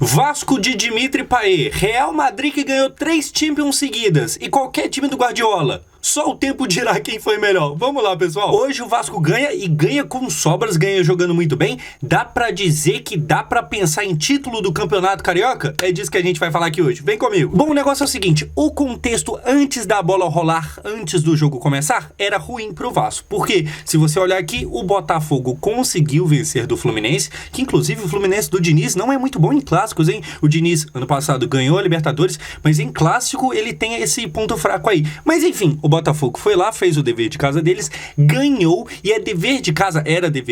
Vasco de Dimitri Payet, Real Madrid que ganhou 3 Champions seguidas e qualquer time do Guardiola. Só o tempo dirá quem foi melhor. Vamos lá, pessoal. Hoje o Vasco ganha e ganha com sobras, ganha jogando muito bem. Dá pra dizer que dá pra pensar em título do Campeonato Carioca? É disso que a gente vai falar aqui hoje. Vem comigo. Bom, o negócio é o seguinte, o contexto antes da bola rolar, antes do jogo começar, era ruim pro Vasco. Porque, se você olhar aqui, o Botafogo conseguiu vencer do Fluminense, que inclusive o Fluminense do Diniz não é muito bom em clássicos, hein? O Diniz, ano passado, ganhou a Libertadores, mas em clássico ele tem esse ponto fraco aí. Mas enfim, o Botafogo foi lá, fez o dever de casa deles, ganhou, e era dever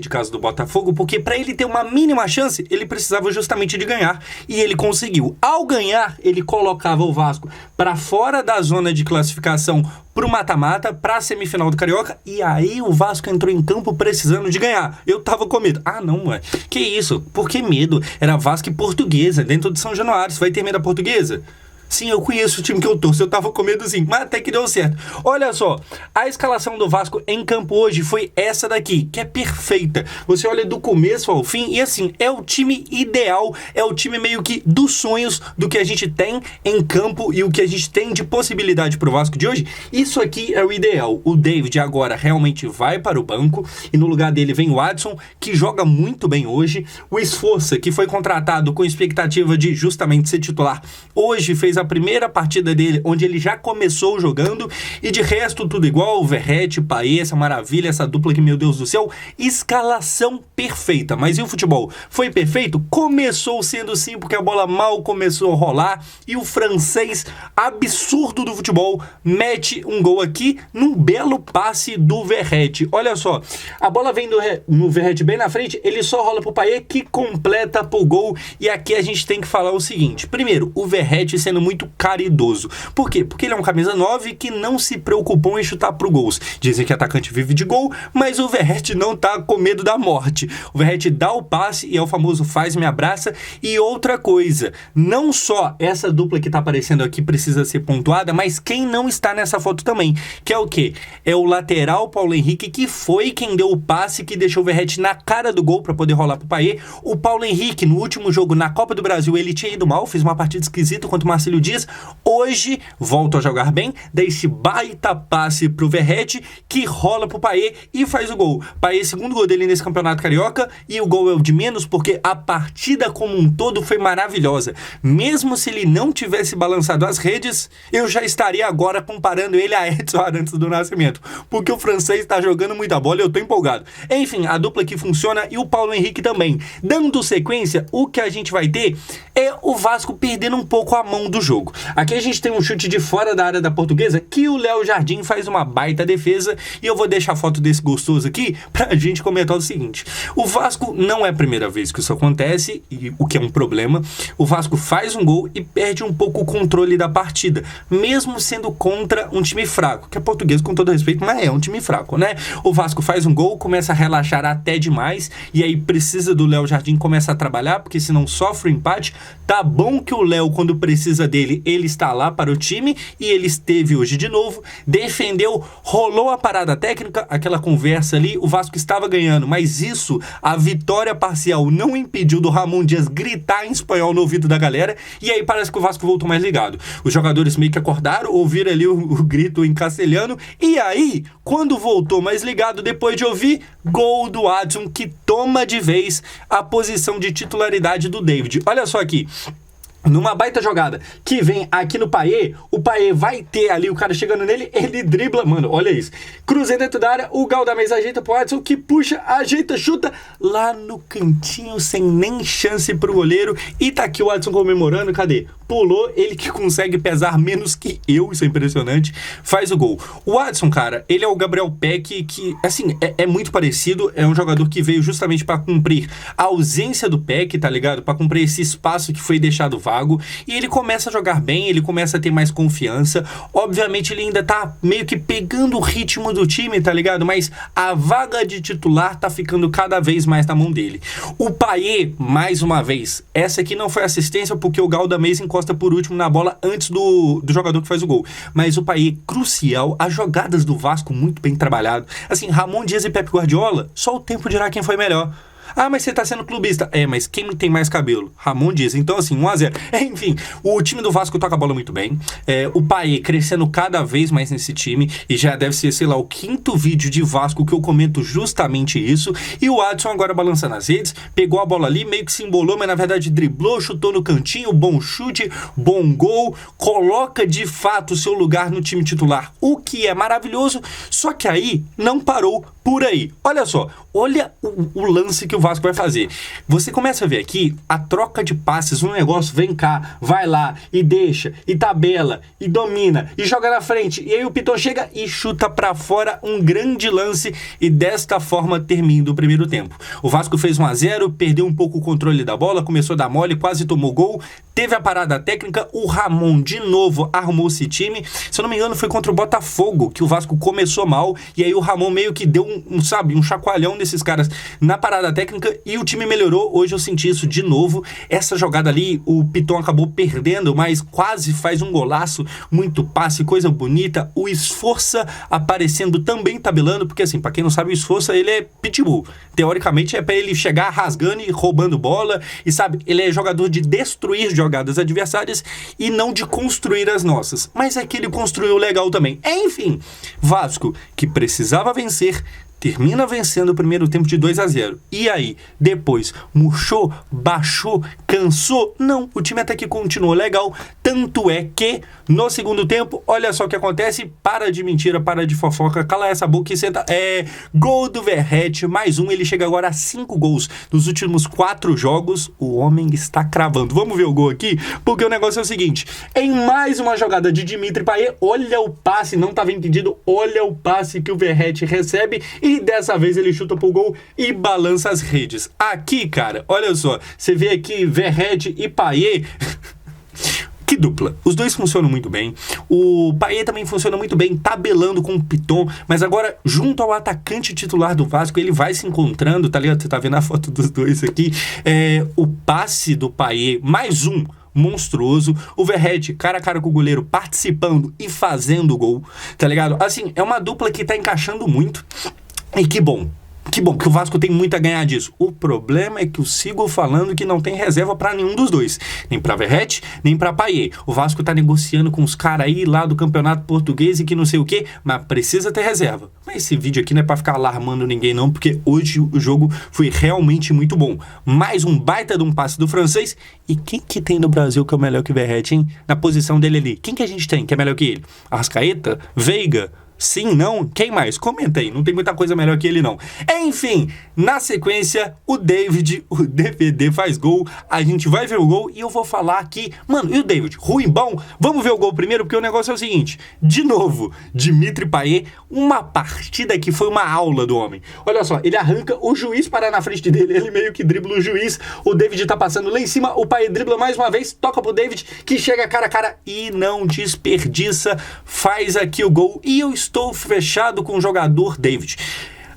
de casa do Botafogo, porque para ele ter uma mínima chance, ele precisava justamente de ganhar, e ele conseguiu. Ao ganhar, ele colocava o Vasco para fora da zona de classificação pro mata-mata, pra semifinal do Carioca, e aí o Vasco entrou em campo precisando de ganhar. Eu tava com medo. Ah, não, mano. Que isso? Por que medo? Era Vasco e Portuguesa, dentro de São Januário. Você vai ter medo da Portuguesa? Sim, eu conheço o time que eu torço, eu tava com medo sim, mas até que deu certo. Olha só, a escalação do Vasco em campo hoje foi essa daqui, que é perfeita. Você olha do começo ao fim e assim, é o time ideal, é o time meio que dos sonhos do que a gente tem em campo e o que a gente tem de possibilidade pro Vasco de hoje. Isso aqui é o ideal. O David agora realmente vai para o banco e no lugar dele vem o Adson, que joga muito bem hoje. O Esforça, que foi contratado com expectativa de justamente ser titular, hoje fez a primeira partida dele, onde ele já começou jogando, e de resto tudo igual, o Verratti, Payet, essa maravilha, essa dupla que, meu Deus do céu, escalação perfeita. Mas e o futebol? Foi perfeito? Começou sendo sim, porque a bola mal começou a rolar, e o francês absurdo do futebol mete um gol aqui, num belo passe do Verratti. Olha só, a bola vem no Verratti bem na frente, ele só rola pro Payet, que completa pro gol, e aqui a gente tem que falar o seguinte, primeiro, o Verratti sendo muito caridoso. Por quê? Porque ele é um camisa 9 que não se preocupou em chutar pro gols. Dizem que atacante vive de gol, mas o Verratti não tá com medo da morte. O Verratti dá o passe e é o famoso faz me abraça. E outra coisa, não só essa dupla que tá aparecendo aqui precisa ser pontuada, mas quem não está nessa foto também, que é o quê? É o lateral Paulo Henrique, que foi quem deu o passe que deixou o Verratti na cara do gol para poder rolar pro Payet. O Paulo Henrique, no último jogo na Copa do Brasil, ele tinha ido mal, fez uma partida esquisita contra o Marcelo Dias. Hoje volta a jogar bem, dá esse baita passe pro Verratti, que rola pro Payet e faz o gol. Payet, segundo gol dele nesse Campeonato Carioca, e o gol é o de menos porque a partida como um todo foi maravilhosa. Mesmo se ele não tivesse balançado as redes, eu já estaria agora comparando ele a Edson Arantes do Nascimento, porque o francês tá jogando muita bola e eu tô empolgado. Enfim, a dupla que funciona e o Paulo Henrique também. Dando sequência, o que a gente vai ter é o Vasco perdendo um pouco a mão do jogo. Aqui a gente tem um chute de fora da área da Portuguesa que o Léo Jardim faz uma baita defesa, e eu vou deixar a foto desse gostoso aqui pra gente comentar o seguinte. O Vasco não é a primeira vez que isso acontece, e o que é um problema. O Vasco faz um gol e perde um pouco o controle da partida, mesmo sendo contra um time fraco, que é Portuguesa com todo respeito, mas é um time fraco, né? O Vasco faz um gol, começa a relaxar até demais, e aí precisa do Léo Jardim começar a trabalhar, porque senão sofre o empate. Tá bom que o Léo, quando precisa dele, ele está lá para o time, e ele esteve hoje de novo, defendeu, rolou a parada técnica, aquela conversa ali, o Vasco estava ganhando, mas isso, a vitória parcial não impediu do Ramon Dias gritar em espanhol no ouvido da galera, e aí parece que o Vasco voltou mais ligado. Os jogadores meio que acordaram, ouviram ali o grito em castelhano, e aí, quando voltou mais ligado, depois de ouvir, gol do Adson, que toma de vez a posição de titularidade do David. Olha só aqui, numa baita jogada que vem aqui no Payet, o Payet vai ter ali o cara chegando nele, ele dribla, mano, olha isso, cruza dentro da área, o Galdamez ajeita pro Adson, que puxa, ajeita, chuta lá no cantinho, sem nem chance pro goleiro, e tá aqui o Adson comemorando, cadê? Pulou, ele que consegue pesar menos que eu, isso é impressionante, faz o gol. O Adson, cara, ele é o Gabriel Peck, que, assim, é muito parecido, é um jogador que veio justamente pra cumprir a ausência do Peck, tá ligado? Pra cumprir esse espaço que foi deixado vago, e ele começa a jogar bem, ele começa a ter mais confiança. Obviamente ele ainda tá meio que pegando o ritmo do time, tá ligado? Mas a vaga de titular tá ficando cada vez mais na mão dele. O Payet, mais uma vez, essa aqui não foi assistência porque o Galdamez encosta por último na bola antes do jogador que faz o gol. Mas o Payet, crucial, as jogadas do Vasco muito bem trabalhado. Assim, Ramon Dias e Pep Guardiola, só o tempo dirá quem foi melhor. Ah, mas você tá sendo clubista. Mas quem tem mais cabelo? Ramon diz. Então, assim, 1-0. Enfim, o time do Vasco toca a bola muito bem. O Payet crescendo cada vez mais nesse time. E já deve ser, sei lá, o 5º vídeo de Vasco que eu comento justamente isso. E o Adson agora balançando as redes. Pegou a bola ali, meio que se embolou, mas na verdade driblou, chutou no cantinho. Bom chute, bom gol. Coloca de fato o seu lugar no time titular. O que é maravilhoso. Só que aí não parou por aí. Olha só, olha o lance que o Vasco vai fazer. Você começa a ver aqui a troca de passes, um negócio, vem cá, vai lá, e deixa, e tabela, e domina, e joga na frente. E aí o Piton chega e chuta pra fora um grande lance, e desta forma termina o primeiro tempo. O Vasco fez 1-0, perdeu um pouco o controle da bola, começou a dar mole, quase tomou gol, teve a parada técnica, o Ramon de novo arrumou esse time. Se eu não me engano foi contra o Botafogo, que o Vasco começou mal, e aí o Ramon meio que deu um chacoalhão desses caras na parada técnica e o time melhorou. Hoje eu senti isso de novo. Essa jogada ali, o Piton acabou perdendo, mas quase faz um golaço, muito passe, coisa bonita. O Esforça aparecendo também tabelando, porque assim, pra quem não sabe, o Esforça, ele é pitbull. Teoricamente é pra ele chegar rasgando e roubando bola, e sabe, ele é jogador de destruir jogadas adversárias e não de construir as nossas. Mas é que ele construiu legal também. Enfim, Vasco, que precisava vencer, termina vencendo o primeiro tempo de 2-0. E aí, depois, murchou, baixou, cansou? Não, o time até que continuou legal. Tanto é que, no segundo tempo, olha só o que acontece. Para de mentira, para de fofoca, cala essa boca e senta. Gol do Verratti, mais um. Ele chega agora a 5 gols nos últimos 4 jogos. O homem está cravando. Vamos ver o gol aqui? Porque o negócio é o seguinte. Em mais uma jogada de Dimitri Payet, olha o passe, não estava entendido. Olha o passe que o Verratti recebe e dessa vez ele chuta pro gol e balança as redes. Aqui, cara, olha só, você vê aqui Verratti e Payet. Que dupla. Os dois funcionam muito bem. O Payet também funciona muito bem tabelando com o Piton, mas agora junto ao atacante titular do Vasco, ele vai se encontrando, tá ligado? Você tá vendo a foto dos dois aqui. O passe do Payet, mais um monstruoso, o Verratti cara a cara com o goleiro, participando e fazendo gol, tá ligado? Assim, é uma dupla que tá encaixando muito. E que bom que o Vasco tem muito a ganhar disso. O problema é que eu sigo falando que não tem reserva pra nenhum dos dois. Nem pra Verratti, nem pra Payet. O Vasco tá negociando com os caras aí lá do Campeonato Português e que não sei o que, mas precisa ter reserva. Mas esse vídeo aqui não é pra ficar alarmando ninguém não, porque hoje o jogo foi realmente muito bom. Mais um baita de um passe do francês. E quem que tem no Brasil que é o melhor que o Verratti, hein? Na posição dele ali. Quem que a gente tem que é melhor que ele? Arrascaeta? Veiga? Sim, não? Quem mais? Comenta aí, não tem muita coisa melhor que ele não. Enfim, na sequência, o David, o DVD faz gol, a gente vai ver o gol e eu vou falar aqui, mano, e o David? Ruim, bom? Vamos ver o gol primeiro, porque o negócio é o seguinte, de novo, Dimitri Payet, uma partida que foi uma aula do homem. Olha só, ele arranca, o juiz para na frente dele, ele meio que dribla o juiz, o David tá passando lá em cima, o Payet dribla mais uma vez, toca pro David, que chega cara a cara e não desperdiça, faz aqui o gol e eu estou fechado com o jogador David.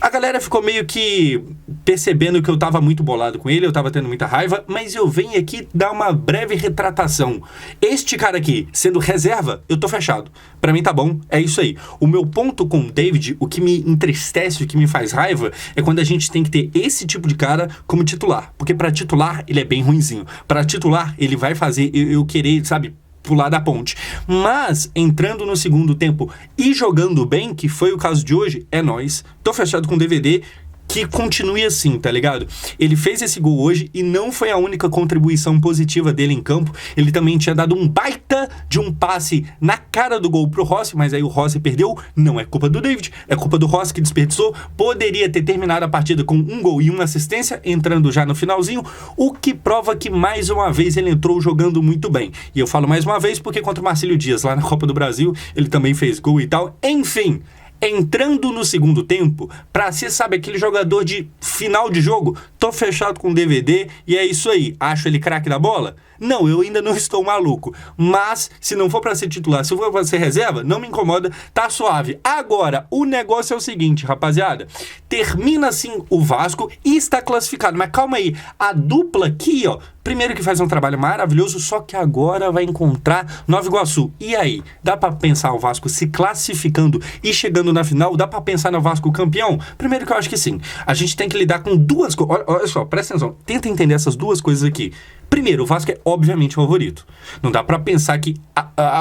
A galera ficou meio que percebendo que eu tava muito bolado com ele, eu tava tendo muita raiva, mas eu venho aqui dar uma breve retratação. Este cara aqui, sendo reserva, eu tô fechado. Pra mim tá bom, é isso aí. O meu ponto com o David, o que me entristece, o que me faz raiva, é quando a gente tem que ter esse tipo de cara como titular. Porque pra titular, ele é bem ruinzinho. Pra titular, ele vai fazer eu querer, sabe, pular da ponte. Mas, entrando no segundo tempo e jogando bem, que foi o caso de hoje, é nóis. Tô fechado com o DVD, que continue assim, tá ligado? Ele fez esse gol hoje e não foi a única contribuição positiva dele em campo. Ele também tinha dado um baita de um passe na cara do gol pro Rossi, mas aí o Rossi perdeu. Não é culpa do David, é culpa do Rossi que desperdiçou. Poderia ter terminado a partida com um gol e uma assistência, entrando já no finalzinho, o que prova que mais uma vez ele entrou jogando muito bem. E eu falo mais uma vez porque contra o Marcílio Dias, lá na Copa do Brasil, ele também fez gol e tal. Enfim, entrando no segundo tempo, pra ser, sabe, aquele jogador de final de jogo, tô fechado com o DVD e é isso aí. Acho ele craque da bola? Não, eu ainda não estou maluco. Mas, se não for pra ser titular, se for pra ser reserva, não me incomoda, tá suave. Agora, o negócio é o seguinte, rapaziada. Termina assim o Vasco e está classificado. Mas calma aí, a dupla aqui, ó, primeiro que faz um trabalho maravilhoso, só que agora vai encontrar Nova Iguaçu. E aí, dá pra pensar o Vasco se classificando e chegando na final? Dá pra pensar no Vasco campeão? Primeiro que eu acho que sim. A gente tem que lidar com duas coisas. olha só, presta atenção. Tenta entender essas duas coisas aqui. Primeiro, o Vasco é obviamente favorito. Não dá pra pensar que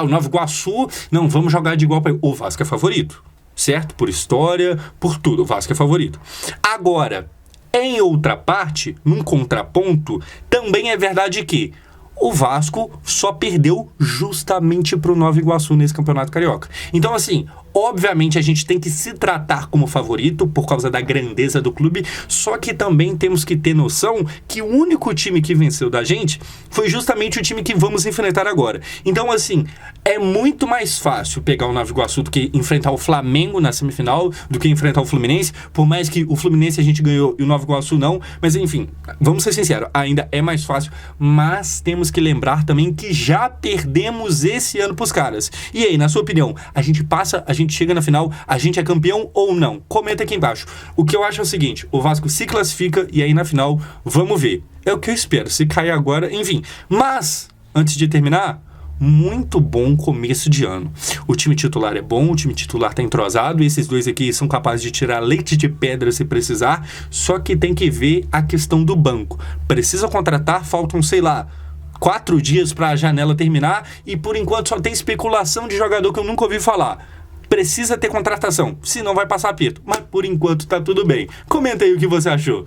o Nova Iguaçu, não, vamos jogar de igual para o Vasco é favorito. Certo? Por história, por tudo. O Vasco é favorito. Agora, em outra parte, num contraponto, também é verdade que o Vasco só perdeu justamente pro Nova Iguaçu nesse Campeonato Carioca. Então, assim, obviamente a gente tem que se tratar como favorito por causa da grandeza do clube, só que também temos que ter noção que o único time que venceu da gente foi justamente o time que vamos enfrentar agora. Então, assim, é muito mais fácil pegar o Nova Iguaçu do que enfrentar o Flamengo na semifinal, do que enfrentar o Fluminense, por mais que o Fluminense a gente ganhou e o Nova Iguaçu não, mas enfim, vamos ser sinceros, ainda é mais fácil, mas temos que lembrar também que já perdemos esse ano pros caras. E aí, na sua opinião, a gente passa, a gente chega na final, a gente é campeão ou não? Comenta aqui embaixo. O que eu acho é o seguinte, o Vasco se classifica e aí na final, vamos ver. É o que eu espero, se cair agora, enfim. Mas, antes de terminar, muito bom começo de ano. O time titular é bom, o time titular tá entrosado, e esses dois aqui são capazes de tirar leite de pedra se precisar, só que tem que ver a questão do banco. Precisa contratar, faltam, sei lá, 4 dias para a janela terminar e por enquanto só tem especulação de jogador que eu nunca ouvi falar. Precisa ter contratação, senão vai passar aperto. Mas por enquanto tá tudo bem. Comenta aí o que você achou.